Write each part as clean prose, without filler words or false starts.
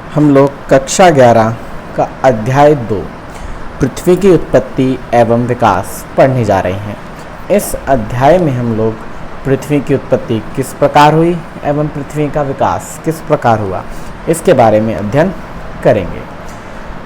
हम लोग कक्षा 11 का अध्याय 2 पृथ्वी की उत्पत्ति एवं विकास पढ़ने जा रहे हैं। इस अध्याय में हम लोग पृथ्वी की उत्पत्ति किस प्रकार हुई एवं पृथ्वी का विकास किस प्रकार हुआ इसके बारे में अध्ययन करेंगे।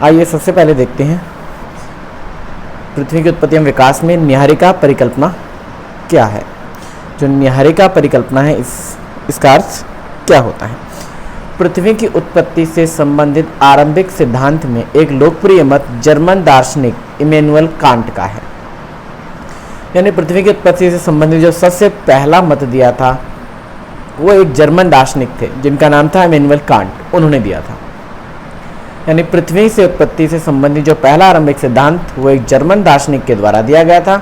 आइए सबसे पहले देखते हैं पृथ्वी की उत्पत्ति एवं विकास में न्याहरिका परिकल्पना क्या है। जो न्याहरिका परिकल्पना है इसका अर्थ क्या होता है। पृथ्वी की उत्पत्ति से संबंधित आरंभिक सिद्धांत में एक लोकप्रिय मत जर्मन दार्शनिक इमैनुअल कांट का है। यानी पृथ्वी की उत्पत्ति से संबंधित जो सबसे पहला मत दिया था वो एक जर्मन दार्शनिक थे जिनका नाम था इमैनुअल कांट, उन्होंने दिया था। यानी पृथ्वी से उत्पत्ति से संबंधित जो पहला आरंभिक सिद्धांत वो एक जर्मन दार्शनिक के द्वारा दिया गया था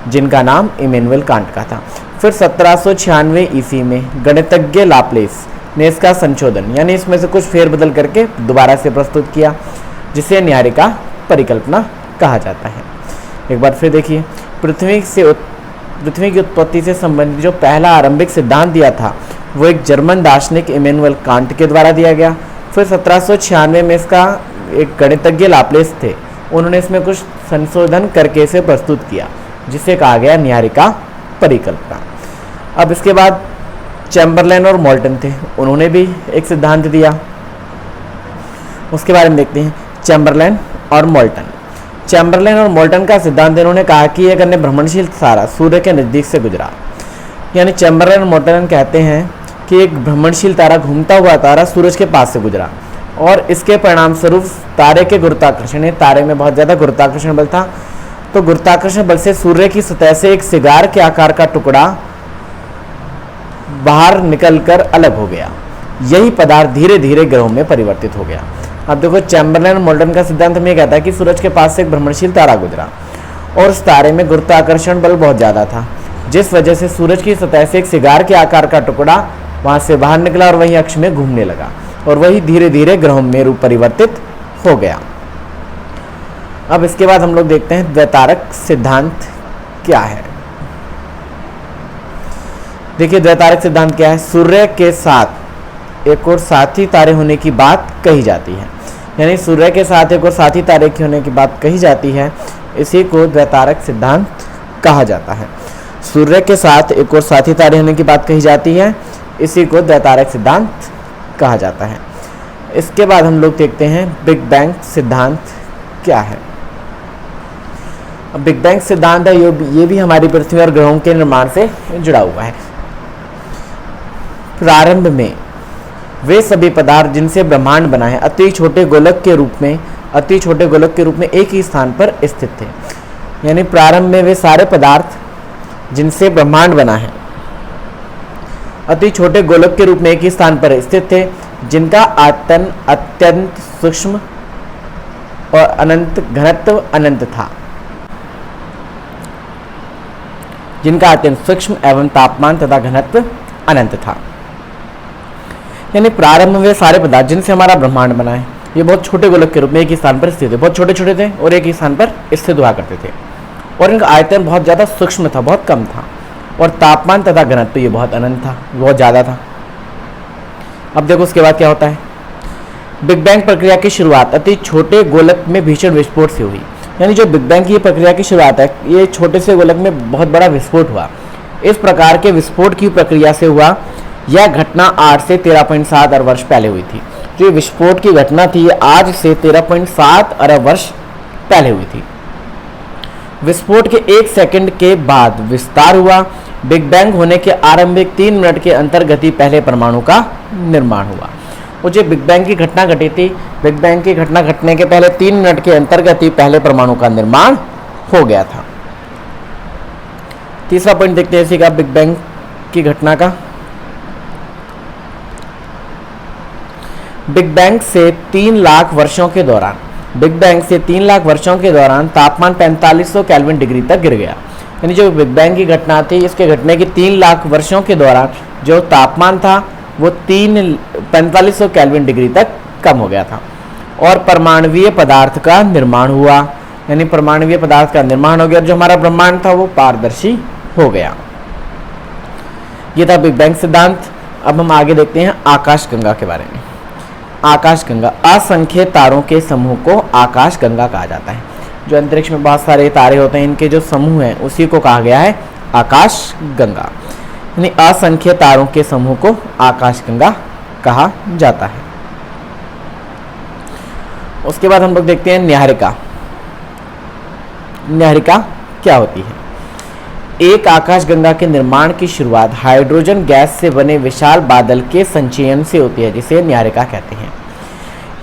जिनका नाम इमैनुअल कांट का था। फिर 1796 ईस्वी में गणितज्ञ लाप्लेस ने इसका संशोधन यानी इसमें से कुछ फेरबदल करके दोबारा से प्रस्तुत किया जिसे न्याहरिका परिकल्पना कहा जाता है। एक बार फिर देखिए, पृथ्वी की उत्पत्ति से संबंधित जो पहला आरंभिक सिद्धांत दिया था वो एक जर्मन दार्शनिक इमैनुअल कांट के द्वारा दिया गया। फिर 1796 में इसका एक गणितज्ञ लाप्लेस थे, उन्होंने इसमें कुछ संशोधन करके इसे प्रस्तुत किया जिसे कहा गया न्याहरिका परिकल्पना। अब इसके बाद चैम्बरलेन और मोल्टन थे, उन्होंने भी एक सिद्धांत दिया, उसके बारे में देखते हैं। चैम्बरलेन और मोल्टन। चैम्बरलेन और मोल्टन का सिद्धांत इन्होंने कहा कि एक अन्य भ्रमणशील तारा सूर्य के नज़दीक से गुजरा। यानी चैम्बरलेन और मोल्टन कहते हैं कि एक भ्रमणशील तारा, घूमता हुआ तारा सूरज के पास से गुजरा और इसके परिणाम स्वरूप तारे के गुरुत्वाकर्षण, तारे में बहुत ज़्यादा गुरुत्वाकर्षण बल था, तो गुरुत्वाकर्षण बल से सूर्य की सतह से एक सिगार के आकार का टुकड़ा बाहर निकलकर अलग हो गया। यही पदार्थ धीरे धीरे ग्रहों में परिवर्तित हो गया। अब देखो, चैम्बरलेन और मोल्टन का सिद्धांत में कहता है कि सूरज के पास से एक भ्रमणशील तारा गुजरा और उस तारे में गुरुत्वाकर्षण बल बहुत ज़्यादा था, जिस वजह से सूरज की सतह से एक सिगार के आकार का टुकड़ा वहाँ से बाहर निकला और वही अक्ष में घूमने लगा और वही धीरे धीरे ग्रहों में रूप परिवर्तित हो गया। अब इसके बाद हम लोग देखते हैं द्वैतारक सिद्धांत क्या है। देखिए, द्वैतारक सिद्धांत क्या है। सूर्य के साथ एक और साथी तारे होने की बात कही जाती है, यानी सूर्य के साथ एक और साथी तारे की होने की बात कही जाती है, इसी को द्वैतारक सिद्धांत कहा जाता है। सूर्य के साथ एक और साथी तारे होने की बात कही जाती है, इसी को द्वैतारक सिद्धांत कहा जाता है। इसके बाद हम लोग देखते हैं बिग बैंग सिद्धांत क्या है। अब बिग बैंग सिद्धांत है ये भी हमारी पृथ्वी और ग्रहों के निर्माण से जुड़ा हुआ है। प्रारंभ में वे सभी पदार्थ जिनसे ब्रह्मांड बना है अति छोटे गोलक के रूप में एक ही स्थान पर स्थित थे। यानी प्रारंभ में वे सारे पदार्थ जिनसे ब्रह्मांड बना है अति छोटे गोलक के रूप में एक ही स्थान पर स्थित थे, जिनका आयतन अत्यंत सूक्ष्म और अनंत घनत्व अनंत था, जिनका अत्यंत सूक्ष्म एवं तापमान तथा घनत्व अनंत था। यानी प्रारंभ में सारे पदार्थ जिनसे हमारा ब्रह्मांड बना है ये बहुत छोटे गोलक के रूप में एक ही स्थान पर स्थित थे, बहुत छोटे छोटे थे और एक ही स्थान पर स्थित हुआ करते थे और इनका आयतन बहुत ज़्यादा सूक्ष्म था, बहुत कम था और तापमान तथा घनत्व ये बहुत अनंत था, बहुत ज़्यादा था। अब देखो उसके बाद क्या होता है। बिग बैंग प्रक्रिया की शुरुआत अति छोटे गोलक में भीषण विस्फोट से हुई। यानी जो बिग बैंग की प्रक्रिया की शुरुआत है ये छोटे से गोलक में बहुत बड़ा विस्फोट हुआ। इस प्रकार के विस्फोट की प्रक्रिया से हुआ। यह घटना 8 से 13.7 अरब वर्ष पहले हुई थी। जो विस्फोट की घटना थी ये आज से 13.7 अरब वर्ष पहले हुई थी। विस्फोट के 1 सेकंड के बाद विस्तार हुआ। बिग बैंग होने के आरंभिक 3 मिनट के अंतर्गत पहले परमाणु का निर्माण हुआ। वो जो बिग बैंग की घटना घटी थी, बिग बैंग की घटना घटने के पहले 3 मिनट के अंतर्गत ही पहले परमाणु का निर्माण हो गया था। तीसरा पॉइंट देखते हैं इसी का, बिग बैंग की घटना का। बिग बैंग से 3 लाख वर्षों के दौरान तापमान 4500 केल्विन डिग्री तक गिर गया। यानी जो बिग बैंग की घटना थी इसके घटने के 3 लाख वर्षों के दौरान जो तापमान था वो 4500 केल्विन डिग्री तक कम हो गया था और परमाणुवीय पदार्थ का निर्माण हुआ। यानी परमाणुवीय पदार्थ का निर्माण हो गया, जो हमारा ब्रह्मांड था वो पारदर्शी हो गया। ये था बिग बैंग सिद्धांत। अब हम आगे देखते हैं आकाशगंगा के बारे में। आकाशगंगा, असंख्य तारों के समूह को आकाशगंगा कहा जाता है। जो अंतरिक्ष में बहुत सारे तारे होते हैं, इनके जो समूह हैं उसी को कहा गया है आकाशगंगा, यानी असंख्य तारों के समूह को आकाशगंगा कहा जाता है। उसके बाद हम लोग देखते हैं न्याहरिका। न्याहरिका क्या होती है? एक आकाशगंगा के निर्माण की शुरुआत हाइड्रोजन गैस से बने विशाल बादल के संचयन से होती है, जिसे न्याहरिका कहते हैं।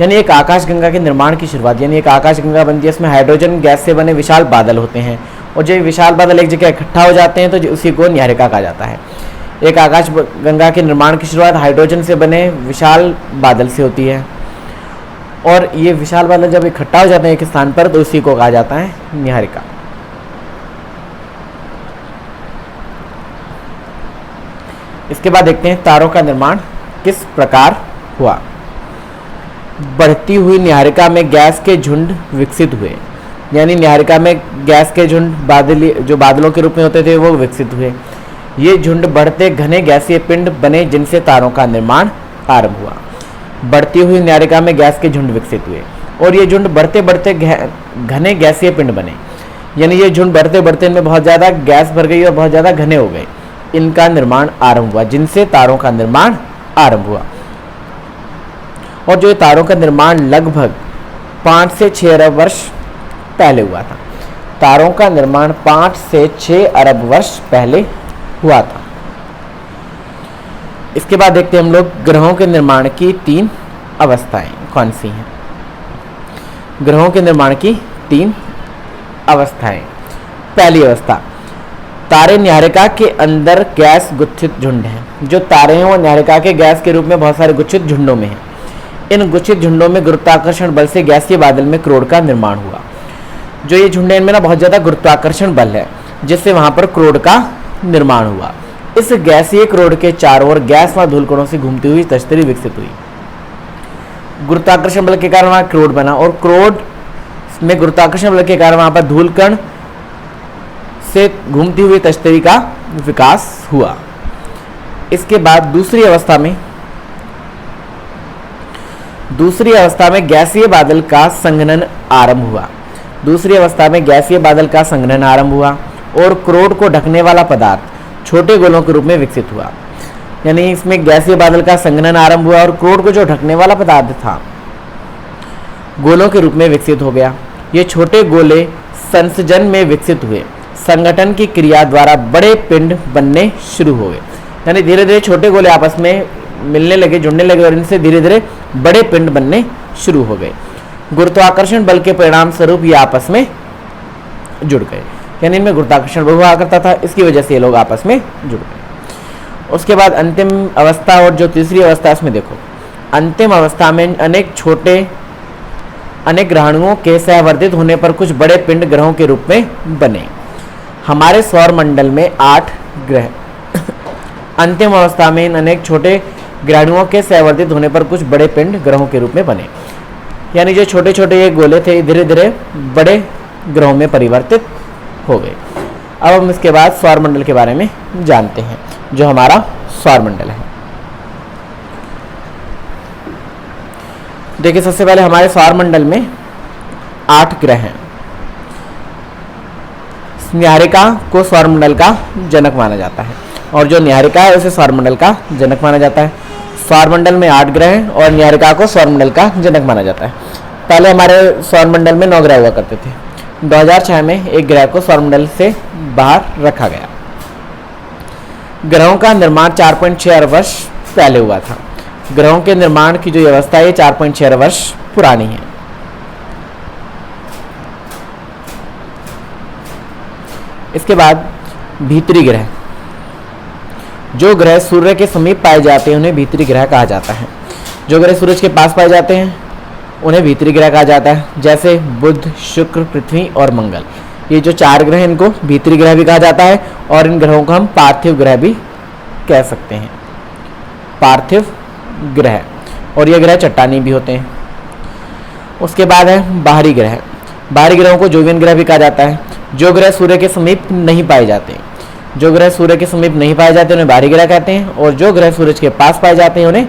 यानी एक आकाशगंगा के निर्माण की शुरुआत, यानी एक आकाशगंगा बनती है, इसमें हाइड्रोजन गैस से बने विशाल बादल होते हैं, और जब विशाल बादल एक जगह इकट्ठा हो जाते हैं तो उसी को न्याहरिका कहा जाता है। एक आकाशगंगा के निर्माण की शुरुआत हाइड्रोजन से बने विशाल बादल से होती है, और ये विशाल बादल जब इकट्ठा हो जाते हैं एक स्थान पर तो उसी को कहा जाता है न्याहरिका। इसके बाद देखते हैं तारों का निर्माण किस प्रकार हुआ। बढ़ती हुई न्याहरिका में गैस के झुंड विकसित हुए, यानी न्याहरिका में गैस के झुंड जो बादलों के रूप में होते थे वो विकसित हुए। ये झुंड बढ़ते घने गैसीय पिंड बने जिनसे तारों का निर्माण आरंभ हुआ। बढ़ती हुई न्याहरिका में गैस के झुंड विकसित हुए और ये झुंड बढ़ते बढ़ते घने गैसीय पिंड बने, यानी ये झुंड बढ़ते बढ़ते इनमें बहुत ज़्यादा गैस भर गई और बहुत ज़्यादा घने हो गए। इनका निर्माण आरंभ हुआ, जिनसे तारों का निर्माण आरंभ हुआ। और जो तारों का निर्माण लगभग 5 से 6 अरब वर्ष पहले हुआ था। तारों का निर्माण 5 से 6 अरब वर्ष पहले हुआ था। इसके बाद देखते हैं हम लोग ग्रहों के निर्माण की 3 अवस्थाएं कौन सी हैं। ग्रहों के निर्माण की 3 अवस्थाएं। पहली अवस्था, तारे न्याहरिका के अंदर गैस गुच्छित झुंड हैं। जो तारे हैं वो न्याहरिका के गैस के रूप में बहुत सारे गुच्छित झुंडों में हैं। इन गुच्छित झुंडों में गुरुत्वाकर्षण बल से गैसीय बादल में क्रोड का निर्माण हुआ। जो ये झुंड है इनमें ना बहुत ज़्यादा गुरुत्वाकर्षण बल है, जिससे वहाँ पर क्रोड का निर्माण हुआ। इस गैसीय क्रोड के चारों ओर गैस व धूलकणों से घूमती हुई तश्तरी विकसित हुई। गुरुत्वाकर्षण बल के कारण वहाँ क्रोड बना और क्रोड में गुरुत्वाकर्षण बल के कारण वहाँ पर धूलकण से घूमती हुई तश्तरी का विकास हुआ। इसके बाद दूसरी अवस्था में गैसीय बादल का संघनन आरंभ हुआ। दूसरी अवस्था में गैसीय बादल का संघनन आरंभ हुआ और क्रोड को ढकने वाला पदार्थ छोटे गोलों के रूप में विकसित हुआ। यानी इसमें गैसीय बादल का संघनन आरंभ हुआ और क्रोड को जो ढकने वाला पदार्थ था गोलों के रूप में विकसित हो गया। ये छोटे गोले संसर्जन में विकसित हुए। संगठन की क्रिया द्वारा बड़े पिंड बनने शुरू हो गए। यानी धीरे धीरे छोटे गोले आपस में मिलने लगे, जुड़ने लगे और इनसे धीरे धीरे बड़े पिंड बनने शुरू हो गए। गुरुत्वाकर्षण बल के परिणाम स्वरूप ये आपस में जुड़ गए। यानी इनमें गुरुत्वाकर्षण बल हुआ करता था, इसकी वजह से ये लोग आपस में जुड़ गए। उसके बाद अंतिम अवस्था और जो तीसरी अवस्था इसमें देखो, अंतिम अवस्था में अनेक ग्रहाणुओं के सहवर्तित होने पर कुछ बड़े पिंड ग्रहों के रूप में बने। हमारे सौर मंडल में 8 ग्रह। अंतिम अवस्था में इन अनेक छोटे ग्रहाणुओं के सहवर्तित होने पर कुछ बड़े पिंड ग्रहों के रूप में बने। यानी जो छोटे छोटे ये गोले थे धीरे धीरे बड़े ग्रहों में परिवर्तित हो गए। अब हम इसके बाद सौर मंडल के बारे में जानते हैं, जो हमारा सौर मंडल है। देखिए, सबसे पहले हमारे सौर मंडल में 8 ग्रह हैं। न्याहरिका को सौर मंडल का जनक माना जाता है और जो न्याहरिका है उसे सौर मंडल का जनक माना जाता है। सौर मंडल में 8 ग्रह हैं और न्याहरिका को सौर मंडल का जनक माना जाता है। पहले हमारे सौर मंडल में 9 ग्रह हुआ करते थे। 2006 में एक ग्रह को सौर मंडल से बाहर रखा गया। ग्रहों का निर्माण 4.6 अरब वर्ष पहले हुआ था। ग्रहों के निर्माण की जो व्यवस्था है 4.6 अरब वर्ष पुरानी है। इसके बाद भीतरी ग्रह। जो ग्रह सूर्य के समीप पाए जाते हैं उन्हें भीतरी ग्रह कहा जाता है। जो ग्रह सूरज के पास पाए जाते हैं उन्हें भीतरी ग्रह कहा जाता है, जैसे बुध, शुक्र, पृथ्वी और मंगल। ये जो 4 ग्रह हैं इनको भीतरी ग्रह भी कहा जाता है और इन ग्रहों को हम पार्थिव ग्रह भी कह सकते हैं। पार्थिव ग्रह, और ये ग्रह चट्टानी भी होते हैं। उसके बाद है बाहरी ग्रह। बाहरी ग्रहों को जोवियन ग्रह भी कहा जाता है। जो ग्रह सूर्य के समीप नहीं पाए जाते, जो ग्रह सूर्य के समीप नहीं पाए जाते उन्हें बाहरी ग्रह कहते हैं और जो ग्रह सूरज के पास पाए जाते हैं उन्हें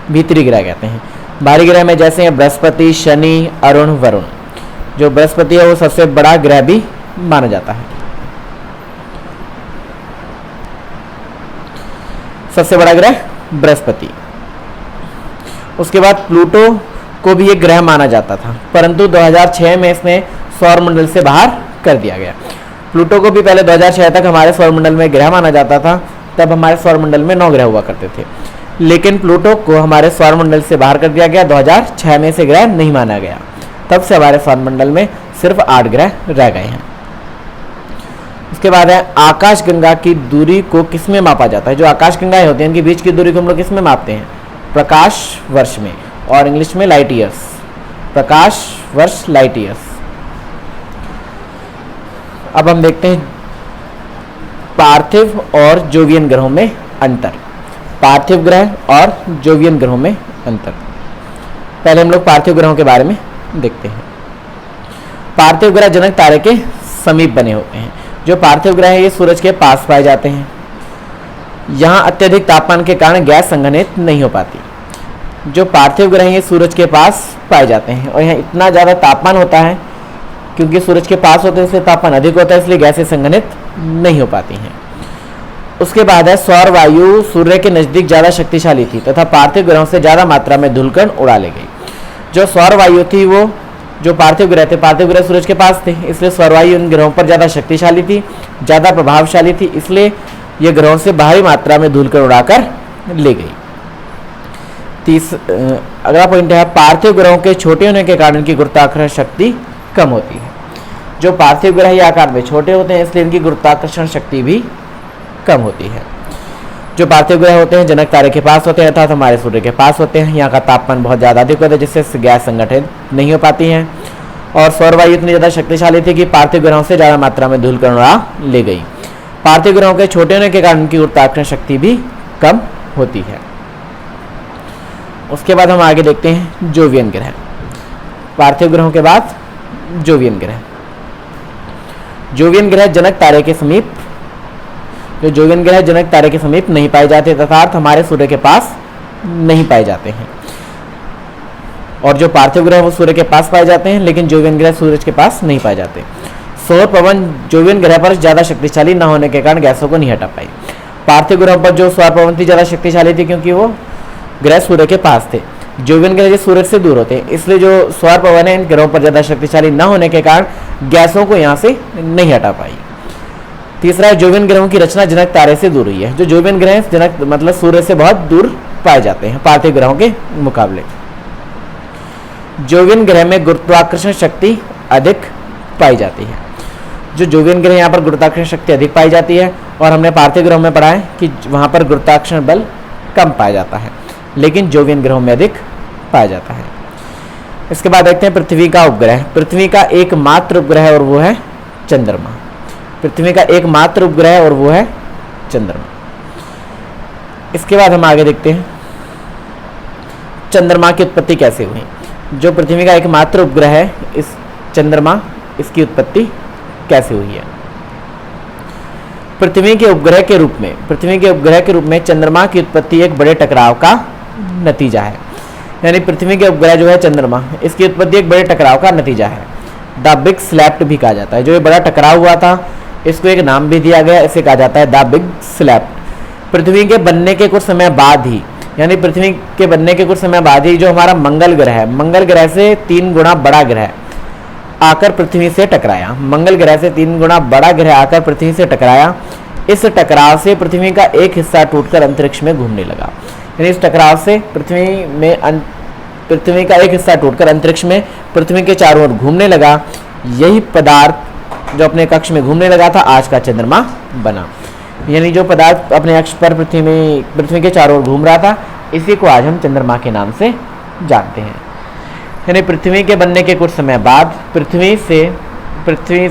भीतरी ग्रह कहते हैं। भारी ग्रह में जैसे हैं बृहस्पति, शनि, अरुण, वरुण। जो बृहस्पति है वो सबसे बड़ा ग्रह भी माना जाता है। सबसे बड़ा ग्रह बृहस्पति। उसके बाद प्लूटो को भी एक ग्रह माना जाता था, परंतु 2006 में इसने सौर मंडल से बाहर कर दिया गया। प्लूटो को भी पहले 2006 तक हमारे सौर मंडल में ग्रह माना जाता था, तब हमारे सौर मंडल में 9 ग्रह हुआ करते थे, लेकिन प्लूटो को हमारे सौर मंडल से बाहर कर दिया गया। 2006 में से ग्रह नहीं माना गया, तब से हमारे सौर मंडल में सिर्फ 8 ग्रह रह गए हैं। उसके बाद है आकाशगंगा की दूरी को किसमें मापा जाता है। जो आकाशगंगाएं होती हैं उनके बीच की दूरी को हम लोग किसमें मापते हैं? प्रकाश वर्ष में, और इंग्लिश में लाइट ईयर्स। प्रकाश वर्ष, लाइट ईयर्स। अब हम देखते हैं पार्थिव और जोवियन ग्रहों में अंतर। पार्थिव ग्रह और जोवियन ग्रहों में अंतर। पहले हम लोग पार्थिव ग्रहों के बारे में देखते हैं। पार्थिव ग्रह जनक तारे के समीप बने होते हैं। जो पार्थिव ग्रह है ये सूरज के पास पाए जाते हैं। यहाँ अत्यधिक तापमान के कारण गैस संघनित नहीं हो पाती। जो पार्थिव ग्रह ये सूरज के पास पाए जाते हैं, और यहाँ इतना ज़्यादा तापमान होता है क्योंकि सूरज के पास होते हैं इसलिए तापमान अधिक होता है, इसलिए गैसें संघनित नहीं हो पाती हैं। उसके बाद है सौर वायु सूर्य के नज़दीक ज़्यादा शक्तिशाली थी तथा पार्थिव ग्रहों से ज़्यादा मात्रा में धूलकण उड़ा ले गई। जो सौर वायु थी वो जो पार्थिव ग्रह थे, पार्थिव ग्रह सूरज के पास थे, इसलिए सौर वायु इन ग्रहों पर ज़्यादा शक्तिशाली थी, ज़्यादा प्रभावशाली थी, इसलिए ये ग्रहों से भारी मात्रा में धूलकण उड़ाकर ले गई। अगला पॉइंट है पार्थिव ग्रहों के छोटे होने के कारण इनकी गुरुत्वाकर्षण शक्ति कम होती है। जो पार्थिव ग्रह ये आकार में छोटे होते हैं इसलिए इनकी गुरुत्वाकर्षण शक्ति भी कम होती है। जो पार्थिव ग्रह होते हैं जनक तारे के पास होते हैं अर्थात हमारे सूर्य के पास होते हैं। यहाँ का तापमान बहुत ज़्यादा अधिक होता है जिससे गैस संगठित नहीं हो पाती हैं, और सौर वायु इतनी ज़्यादा शक्तिशाली थी कि पार्थिव ग्रहों से ज़्यादा मात्रा में धूलकण उड़ा ले गई। पार्थिव ग्रहों के छोटे होने के कारण उनकी गुरुत्वाकर्षण शक्ति भी कम होती है। उसके बाद हम आगे देखते हैं जोवियन ग्रह। पार्थिव ग्रहों के बाद जोवियन ग्रह। जोवियन ग्रह जनक तारे के समीप जो जोवियन ग्रह जनक तारे के समीप नहीं पाए जाते तथा हमारे सूर्य के पास नहीं पाए जाते हैं। और जो पार्थिव ग्रह वो सूर्य के पास पाए जाते हैं, लेकिन जोवियन ग्रह सूरज के पास नहीं पाए जाते। सौर पवन जोवियन ग्रह पर ज़्यादा शक्तिशाली न होने के कारण गैसों को नहीं हटा पाई। पार्थिव ग्रह पर जो सौर पवन थी ज़्यादा शक्तिशाली थी क्योंकि वो ग्रह सूर्य के पास थे। जोवियन ग्रह जो सूरज से दूर होते हैं, इसलिए जो सौर पवन है इन ग्रहों पर ज़्यादा शक्तिशाली न होने के कारण गैसों को यहाँ से नहीं हटा पाई। तीसरा है जोवियन ग्रहों की रचना जनक तारे से दूर हुई है। जो जोवियन ग्रह जनक मतलब सूर्य से बहुत दूर पाए जाते हैं पार्थिव ग्रहों के मुकाबले। जोवियन ग्रह में गुरुत्वाकर्षण शक्ति अधिक पाई जाती है। जो जोवियन ग्रह यहाँ पर गुरुत्वाकर्षण शक्ति अधिक पाई जाती है, और हमने पार्थिव ग्रहों में पढ़ा है कि वहाँ पर गुरुत्वाकर्षण बल कम पाया जाता है, लेकिन जोवियन ग्रहों में अधिक पाया जाता है। इसके बाद देखते हैं पृथ्वी का उपग्रह। पृथ्वी का एकमात्र उपग्रह और वो है चंद्रमा। पृथ्वी का एकमात्र उपग्रह और वो है चंद्रमा। इसके बाद हम आगे देखते हैं चंद्रमा की उत्पत्ति कैसे हुई। जो पृथ्वी का एकमात्र उपग्रह है इस चंद्रमा, इसकी उत्पत्ति कैसे हुई है। पृथ्वी के उपग्रह के रूप में चंद्रमा की उत्पत्ति एक बड़े टकराव का नतीजा है। यानी पृथ्वी के उपग्रह जो है चंद्रमा, इसकी उत्पत्ति एक बड़े टकराव का नतीजा है। द बिग स्लैप्ट भी कहा जाता है। जो ये बड़ा टकराव हुआ था इसको एक नाम भी दिया गया, इसे कहा जाता है द बिग स्लैप्ट। पृथ्वी के बनने के कुछ समय बाद ही, यानी पृथ्वी के बनने के कुछ समय बाद ही जो हमारा मंगल ग्रह है, मंगल ग्रह से 3 गुना बड़ा ग्रह आकर पृथ्वी से टकराया। मंगल ग्रह से 3 गुना बड़ा ग्रह आकर पृथ्वी से टकराया। इस टकराव से पृथ्वी का एक हिस्सा टूटकर अंतरिक्ष में घूमने लगा। यानी इस टकराव से पृथ्वी का एक हिस्सा टूटकर अंतरिक्ष में पृथ्वी के चारों ओर घूमने लगा। यही पदार्थ जो अपने कक्ष में घूमने लगा था आज का चंद्रमा बना। यानी जो पदार्थ अपने अक्ष पर पृथ्वी के चारों ओर घूम रहा था, इसी को आज हम चंद्रमा के नाम से जानते हैं। यानी पृथ्वी के बनने के कुछ समय बाद पृथ्वी से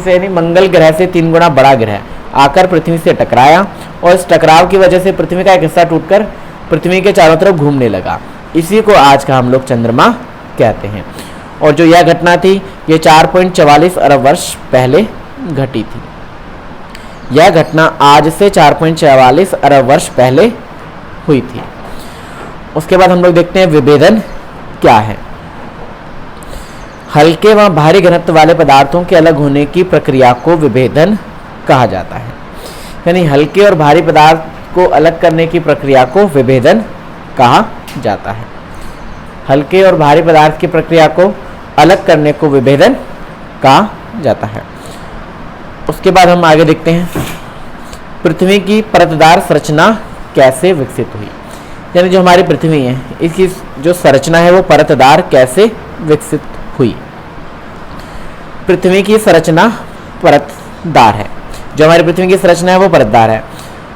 यानी मंगल ग्रह से 3 गुना बड़ा ग्रह आकर पृथ्वी से टकराया, और इस टकराव की वजह से पृथ्वी का एक हिस्सा टूटकर पृथ्वी के चारों तरफ घूमने लगा। इसी को आज का हम लोग चंद्रमा कहते हैं। और जो यह घटना थी ये 4.44 अरब वर्ष पहले घटी थी। यह घटना आज से 4.44 अरब वर्ष पहले हुई थी। उसके बाद हम लोग देखते हैं विभेदन क्या है? हल्के व भारी घनत्व वाले पदार्थों के अलग होने की प्रक्रिया को विभेदन कहा जाता है। यानी हल्के और भारी पदार्थ को अलग करने की प्रक्रिया को विभेदन कहा जाता है। हल्के और भारी पदार्थ की प्रक्रिया को अलग करने को विभेदन कहा जाता है। उसके बाद हम आगे देखते हैं, पृथ्वी की परतदार संरचना कैसे विकसित हुई? यानी जो हमारी पृथ्वी है, इसकी जो संरचना है वो परतदार कैसे विकसित हुई? पृथ्वी की संरचना परतदार है। जो हमारी पृथ्वी की संरचना है वो परतदार है।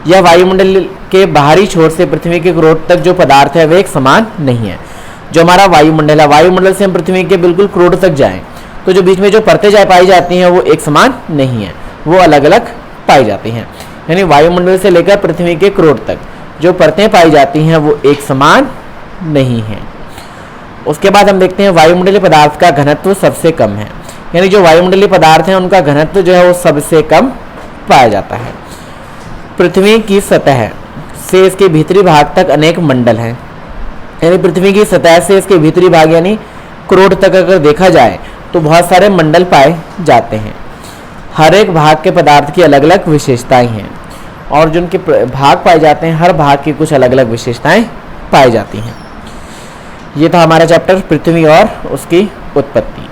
यह वायुमंडल के बाहरी छोर से पृथ्वी के क्रोध तक जो पदार्थ है वे एक समान नहीं है। जो हमारा वायुमंडल है, वायुमंडल से हम पृथ्वी के बिल्कुल क्रोध तक जाएं तो जो बीच में जो परतें पाई जाती हैं वो एक समान नहीं है, वो अलग अलग पाई जाती हैं। यानी वायुमंडल से लेकर पृथ्वी के क्रोध तक जो परतें पाई जाती हैं वो एक समान नहीं है। उसके बाद हम देखते हैं वायुमंडलीय पदार्थ का घनत्व सबसे कम है। यानी जो वायुमंडलीय पदार्थ हैं उनका घनत्व जो है वो सबसे कम पाया जाता है। पृथ्वी की सतह से इसके भीतरी भाग तक अनेक मंडल हैं। यानी पृथ्वी की सतह से इसके भीतरी भाग यानी क्रोध तक अगर देखा जाए तो बहुत सारे मंडल पाए जाते हैं। हर एक भाग के पदार्थ की अलग अलग विशेषताएं हैं और जिनके भाग पाए जाते हैं हर भाग की कुछ अलग अलग विशेषताएं पाई जाती हैं। ये था हमारा चैप्टर पृथ्वी और उसकी उत्पत्ति।